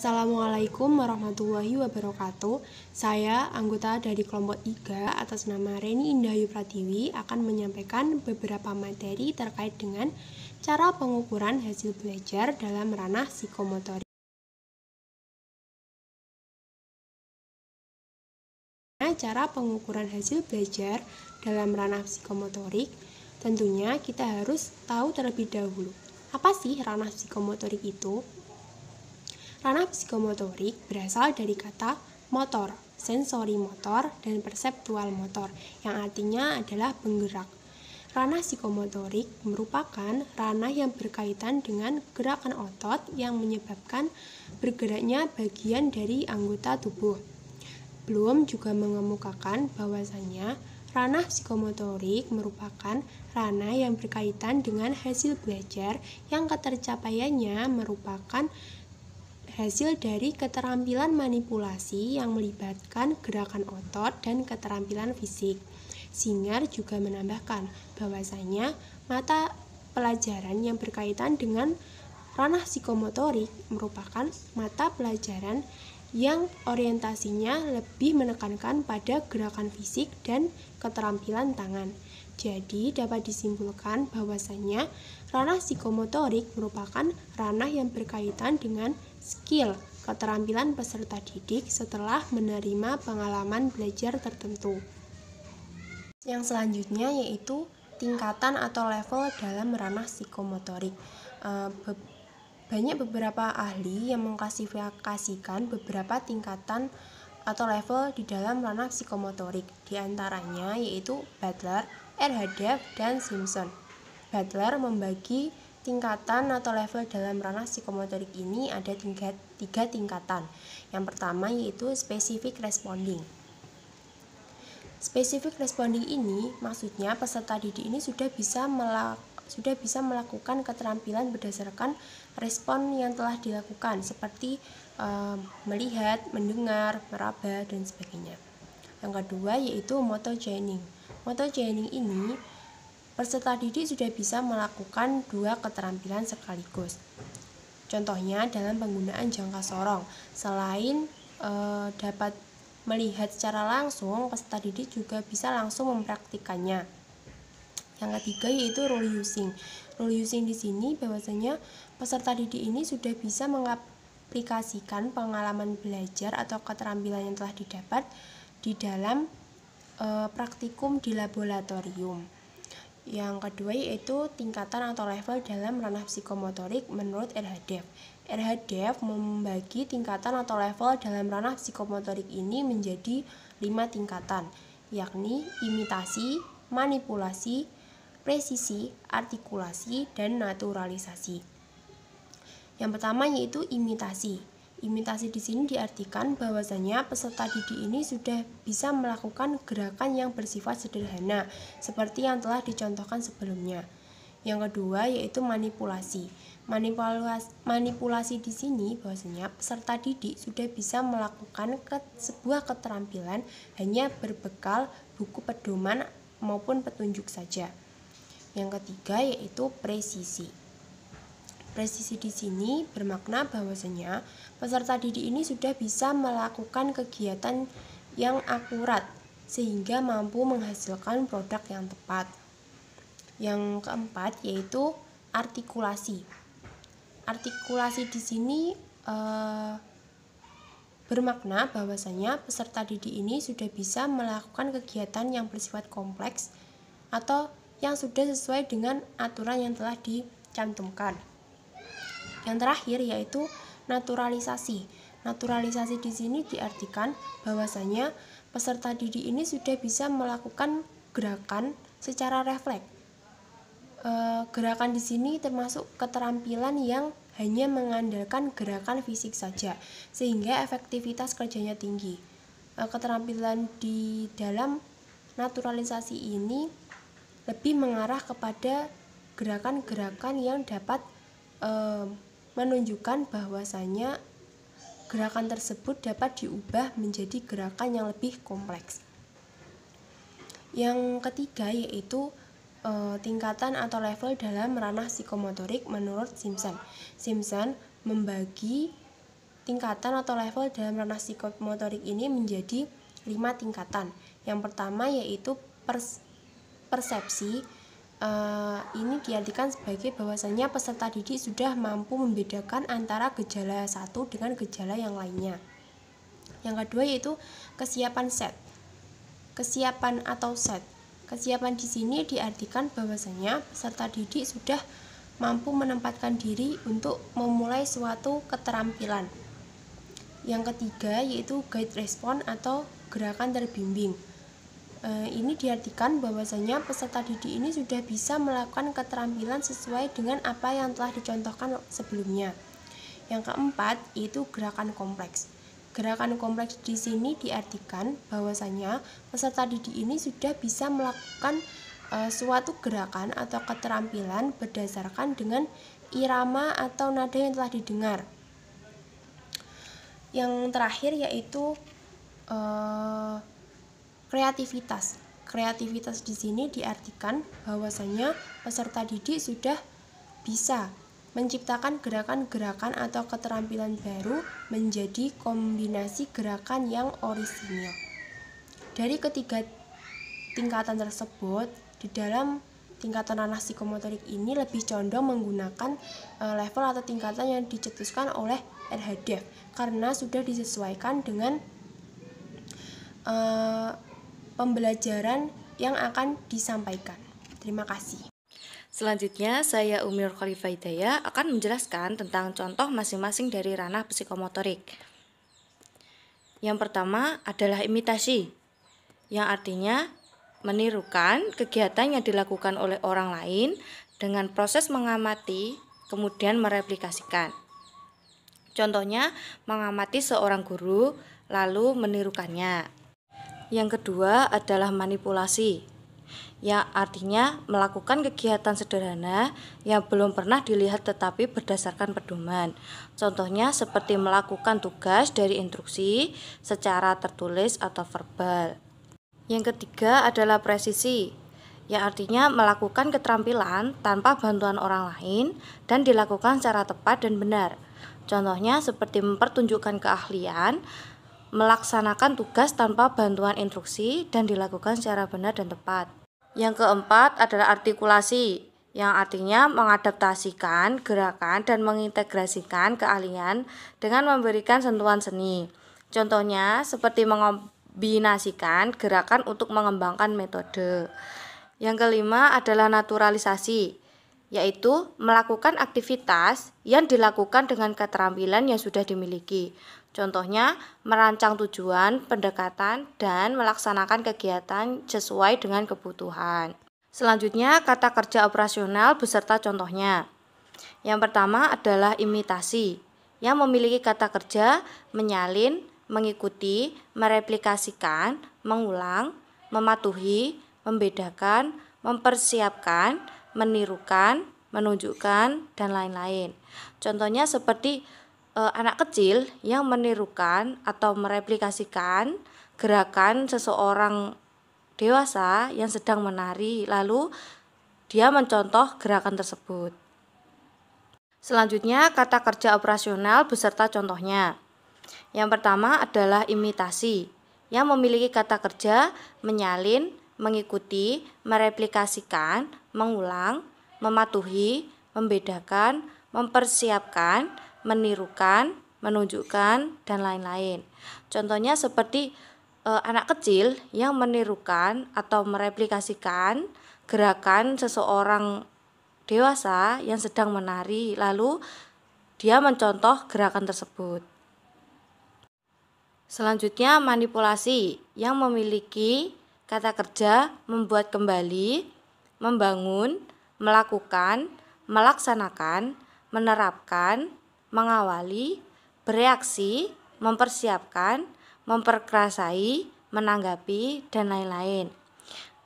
Assalamualaikum warahmatullahi wabarakatuh. Saya anggota dari kelompok 3 atas nama Reni Indayu Pratiwi akan menyampaikan beberapa materi terkait dengan cara pengukuran hasil belajar dalam ranah psikomotorik. Cara pengukuran hasil belajar dalam ranah psikomotorik, tentunya kita harus tahu terlebih dahulu, apa sih ranah psikomotorik itu? Ranah psikomotorik berasal dari kata motor, sensori motor, dan perseptual motor, yang artinya adalah penggerak. Ranah psikomotorik merupakan ranah yang berkaitan dengan gerakan otot yang menyebabkan bergeraknya bagian dari anggota tubuh. Bloom juga mengemukakan bahwasanya ranah psikomotorik merupakan ranah yang berkaitan dengan hasil belajar yang ketercapaiannya merupakan hasil dari keterampilan manipulasi yang melibatkan gerakan otot dan keterampilan fisik. Singer juga menambahkan bahwasanya mata pelajaran yang berkaitan dengan ranah psikomotorik merupakan mata pelajaran yang orientasinya lebih menekankan pada gerakan fisik dan keterampilan tangan. Jadi dapat disimpulkan bahwasanya ranah psikomotorik merupakan ranah yang berkaitan dengan skill, keterampilan peserta didik setelah menerima pengalaman belajar tertentu. Yang selanjutnya yaitu tingkatan atau level dalam ranah psikomotorik. Banyak beberapa ahli yang mengklasifikasikan beberapa tingkatan atau level di dalam ranah psikomotorik. Di antaranya yaitu Butler, Erhadeff, dan Simpson. Butler membagi tingkatan atau level dalam ranah psikomotorik ini ada tiga tingkatan. Yang pertama yaitu specific responding. Specific responding ini maksudnya peserta didik ini sudah bisa melakukan keterampilan berdasarkan respon yang telah dilakukan seperti melihat, mendengar, meraba, dan sebagainya. Yang kedua yaitu motogening. Motogening ini peserta didik sudah bisa melakukan dua keterampilan sekaligus. Contohnya dalam penggunaan jangka sorong. Selain dapat melihat secara langsung, peserta didik juga bisa langsung mempraktikannya. Yang ketiga yaitu role using. Role using di sini bahwasanya peserta didik ini sudah bisa mengaplikasikan pengalaman belajar atau keterampilan yang telah didapat di dalam praktikum di laboratorium. Yang kedua yaitu tingkatan atau level dalam ranah psikomotorik menurut Erhadeff. Erhadeff membagi tingkatan atau level dalam ranah psikomotorik ini menjadi 5 tingkatan, yakni imitasi, manipulasi, presisi, artikulasi, dan naturalisasi. Yang pertama yaitu imitasi. Imitasi di sini diartikan bahwasanya peserta didik ini sudah bisa melakukan gerakan yang bersifat sederhana seperti yang telah dicontohkan sebelumnya. Yang kedua yaitu manipulasi. Manipulasi di sini bahwasanya peserta didik sudah bisa melakukan sebuah keterampilan hanya berbekal buku pedoman maupun petunjuk saja. Yang ketiga yaitu presisi. Presisi di sini bermakna bahwasanya peserta didik ini sudah bisa melakukan kegiatan yang akurat sehingga mampu menghasilkan produk yang tepat. Yang keempat yaitu artikulasi. Artikulasi di sini bermakna bahwasanya peserta didik ini sudah bisa melakukan kegiatan yang bersifat kompleks atau yang sudah sesuai dengan aturan yang telah dicantumkan. Yang terakhir yaitu naturalisasi. Naturalisasi di sini diartikan bahwasanya peserta didik ini sudah bisa melakukan gerakan secara refleks. Gerakan di sini termasuk keterampilan yang hanya mengandalkan gerakan fisik saja, sehingga efektivitas kerjanya tinggi. Keterampilan di dalam naturalisasi ini lebih mengarah kepada gerakan-gerakan yang dapat menunjukkan bahwasanya gerakan tersebut dapat diubah menjadi gerakan yang lebih kompleks. Yang ketiga yaitu tingkatan atau level dalam ranah psikomotorik menurut Simpson. Simpson membagi tingkatan atau level dalam ranah psikomotorik ini menjadi 5 tingkatan. Yang pertama yaitu persepsi. Ini diartikan sebagai bahwasanya peserta didik sudah mampu membedakan antara gejala satu dengan gejala yang lainnya. Yang kedua yaitu kesiapan set. Kesiapan atau set. Kesiapan di sini diartikan bahwasanya peserta didik sudah mampu menempatkan diri untuk memulai suatu keterampilan. Yang ketiga yaitu guide response atau gerakan terbimbing. Ini diartikan bahwasanya peserta didik ini sudah bisa melakukan keterampilan sesuai dengan apa yang telah dicontohkan sebelumnya. Yang keempat yaitu gerakan kompleks. Gerakan kompleks di sini diartikan bahwasanya peserta didik ini sudah bisa melakukan suatu gerakan atau keterampilan berdasarkan dengan irama atau nada yang telah didengar. Yang terakhir yaitu kreativitas. Kreativitas di sini diartikan bahwasanya peserta didik sudah bisa menciptakan gerakan-gerakan atau keterampilan baru menjadi kombinasi gerakan yang orisinil. Dari ketiga tingkatan tersebut, di dalam tingkatan ranah psikomotorik ini lebih condong menggunakan level atau tingkatan yang dicetuskan oleh RHDF karena sudah disesuaikan dengan pembelajaran yang akan disampaikan. Terima kasih. Selanjutnya, saya Umi Nur Khalifah Hidayah akan menjelaskan tentang contoh masing-masing dari ranah psikomotorik. Yang pertama adalah imitasi, yang artinya menirukan kegiatan yang dilakukan oleh orang lain dengan proses mengamati, kemudian mereplikasikan. Contohnya, mengamati seorang guru, lalu menirukannya. Yang kedua adalah manipulasi, yang artinya melakukan kegiatan sederhana yang belum pernah dilihat tetapi berdasarkan pedoman. Contohnya seperti melakukan tugas dari instruksi secara tertulis atau verbal. Yang ketiga adalah presisi, yang artinya melakukan keterampilan tanpa bantuan orang lain dan dilakukan secara tepat dan benar. Contohnya seperti mempertunjukkan keahlian, melaksanakan tugas tanpa bantuan instruksi dan dilakukan secara benar dan tepat. Yang keempat adalah artikulasi, yang artinya mengadaptasikan gerakan dan mengintegrasikan keahlian dengan memberikan sentuhan seni. Contohnya seperti kombinasikan gerakan untuk mengembangkan metode. Yang kelima adalah naturalisasi, yaitu melakukan aktivitas yang dilakukan dengan keterampilan yang sudah dimiliki. Contohnya merancang tujuan, pendekatan, dan melaksanakan kegiatan sesuai dengan kebutuhan. Selanjutnya kata kerja operasional beserta contohnya. Yang pertama adalah imitasi, yang memiliki kata kerja menyalin, mengikuti, mereplikasikan, mengulang, mematuhi, membedakan, mempersiapkan, menirukan, menunjukkan, dan lain-lain. Contohnya seperti anak kecil yang menirukan atau mereplikasikan gerakan seseorang dewasa yang sedang menari, lalu dia mencontoh gerakan tersebut. Selanjutnya kata kerja operasional beserta contohnya. Yang pertama adalah imitasi, yang memiliki kata kerja menyalin, mengikuti, mereplikasikan, mengulang, mematuhi, membedakan, mempersiapkan, menirukan, menunjukkan, dan lain-lain. Contohnya seperti anak kecil yang menirukan atau mereplikasikan gerakan seseorang dewasa yang sedang menari, lalu dia mencontoh gerakan tersebut. Selanjutnya manipulasi, yang memiliki kata kerja membuat kembali, membangun, melakukan, melaksanakan, menerapkan, mengawali, bereaksi, mempersiapkan, memperkerasai, menanggapi, dan lain-lain.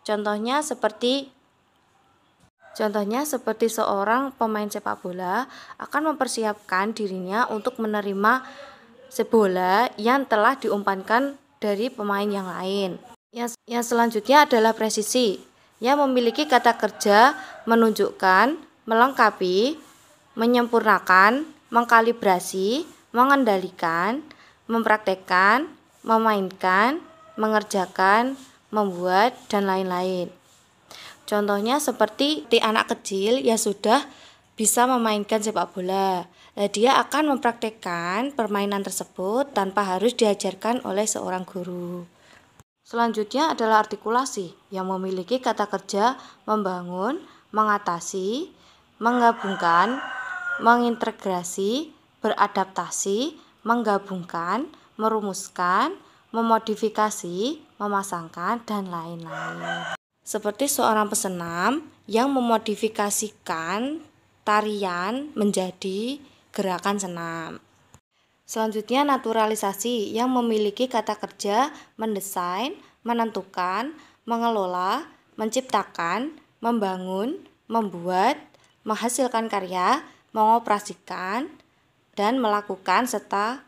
Contohnya seperti seorang pemain sepak bola akan mempersiapkan dirinya untuk menerima bola yang telah diumpankan dari pemain yang lain. Yang selanjutnya adalah presisi, yang memiliki kata kerja menunjukkan, melengkapi, menyempurnakan, mengkalibrasi, mengendalikan, mempraktekkan, memainkan, mengerjakan, membuat, dan lain-lain. Contohnya seperti anak kecil yang sudah bisa memainkan sepak bola. Dia akan mempraktekkan permainan tersebut tanpa harus diajarkan oleh seorang guru. Selanjutnya adalah artikulasi yang memiliki kata kerja membangun, mengatasi, menggabungkan, mengintegrasi, beradaptasi, menggabungkan, merumuskan, memodifikasi, memasangkan, dan lain-lain. Seperti seorang pesenam yang memodifikasikan tarian menjadi gerakan senam. Selanjutnya naturalisasi yang memiliki kata kerja mendesain, menentukan, mengelola, menciptakan, membangun, membuat, menghasilkan karya, mengoperasikan, dan melakukan serta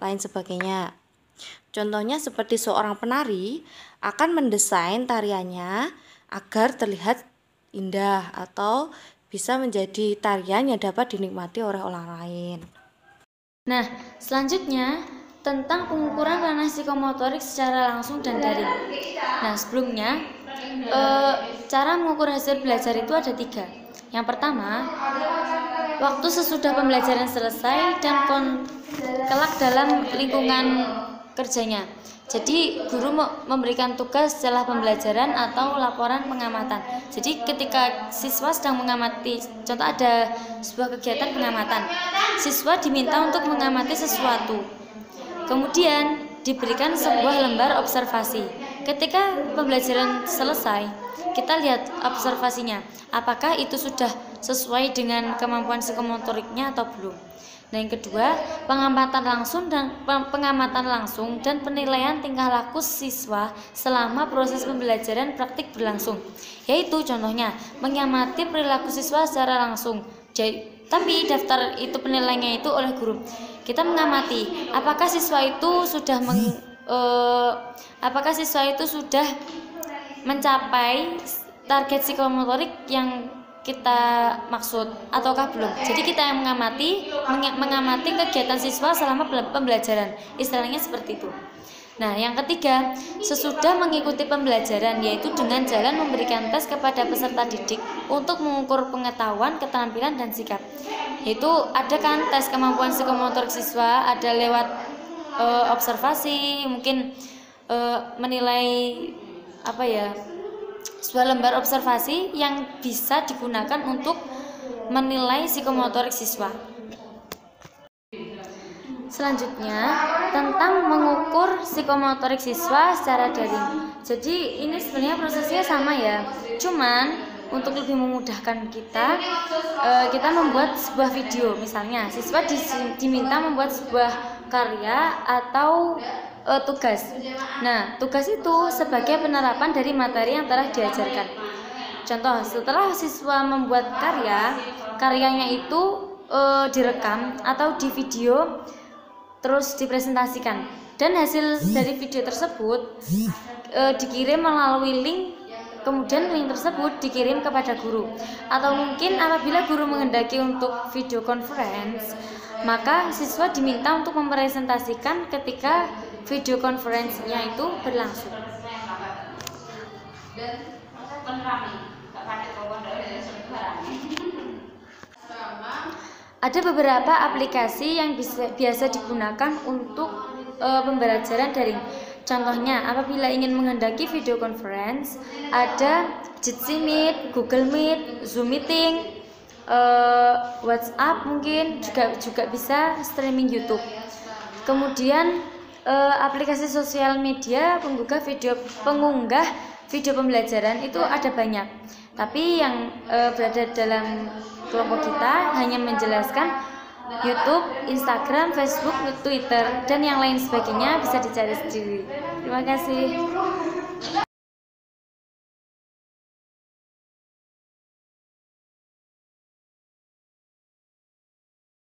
lain sebagainya. Contohnya seperti seorang penari akan mendesain tariannya agar terlihat indah atau bisa menjadi tarian yang dapat dinikmati oleh orang lain. Nah, selanjutnya tentang pengukuran ranah psikomotorik secara langsung dan daring. Nah, sebelumnya cara mengukur hasil belajar itu ada 3. Yang pertama, waktu sesudah pembelajaran selesai dan kelak dalam lingkungan kerjanya. Jadi guru memberikan tugas setelah pembelajaran atau laporan pengamatan. Jadi ketika siswa sedang mengamati, contoh ada sebuah kegiatan pengamatan, siswa diminta untuk mengamati sesuatu. Kemudian diberikan sebuah lembar observasi. Ketika pembelajaran selesai, kita lihat observasinya, apakah itu sudah sesuai dengan kemampuan psikomotoriknya atau belum. Nah, yang kedua, pengamatan langsung dan penilaian tingkah laku siswa selama proses pembelajaran praktik berlangsung. Yaitu contohnya mengamati perilaku siswa secara langsung. Tapi daftar itu penilaiannya itu oleh guru. Kita mengamati apakah siswa itu sudah mencapai target psikomotorik yang kita maksud ataukah belum. Jadi kita yang mengamati kegiatan siswa selama pembelajaran. Istilahnya seperti itu. Nah, yang ketiga, sesudah mengikuti pembelajaran, yaitu dengan jalan memberikan tes kepada peserta didik untuk mengukur pengetahuan, keterampilan, dan sikap. Yaitu ada kan tes kemampuan psikomotorik siswa, ada lewat observasi, mungkin menilai sebuah lembar observasi yang bisa digunakan untuk menilai psikomotorik siswa. Selanjutnya, tentang mengukur psikomotorik siswa secara daring. Jadi ini sebenarnya prosesnya sama ya, cuman untuk lebih memudahkan kita membuat sebuah video. Misalnya siswa diminta membuat sebuah karya atau tugas. Nah, tugas itu sebagai penerapan dari materi yang telah diajarkan. Contoh, setelah siswa membuat karyanya itu direkam atau di video terus dipresentasikan, dan hasil dari video tersebut dikirim melalui link. Kemudian link tersebut dikirim kepada guru. Atau mungkin apabila guru menghendaki untuk video conference, maka siswa diminta untuk mempresentasikan ketika video conference-nya itu berlangsung. Ada beberapa aplikasi yang biasa digunakan untuk pembelajaran daring. Contohnya, apabila ingin menghendaki video conference, ada Jitsi Meet, Google Meet, Zoom Meeting, WhatsApp, mungkin juga bisa streaming YouTube. Kemudian aplikasi sosial media pengunggah video pembelajaran itu ada banyak. Tapi yang berada dalam kelompok kita hanya menjelaskan YouTube, Instagram, Facebook, Twitter, dan yang lain sebagainya bisa dicari sendiri. Terima kasih.